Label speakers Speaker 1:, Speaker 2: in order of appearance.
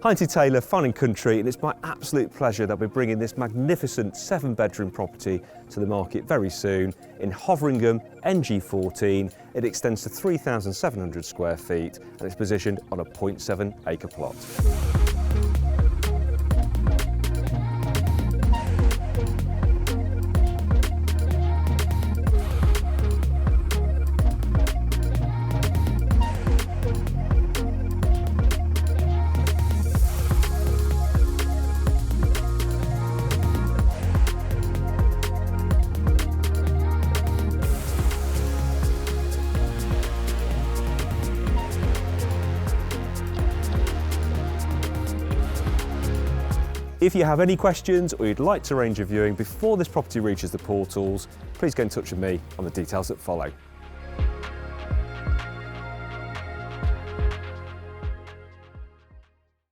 Speaker 1: Hi, Taylor, Fun and Country, and it's my absolute pleasure that we're bringing this magnificent 7-bedroom property to the market very soon in Hoveringham NG14. It extends to 3,700 square feet and it's positioned on a 0.7 acre plot. If you have any questions or you'd like to arrange a viewing before this property reaches the portals, please get in touch with me on the details that follow.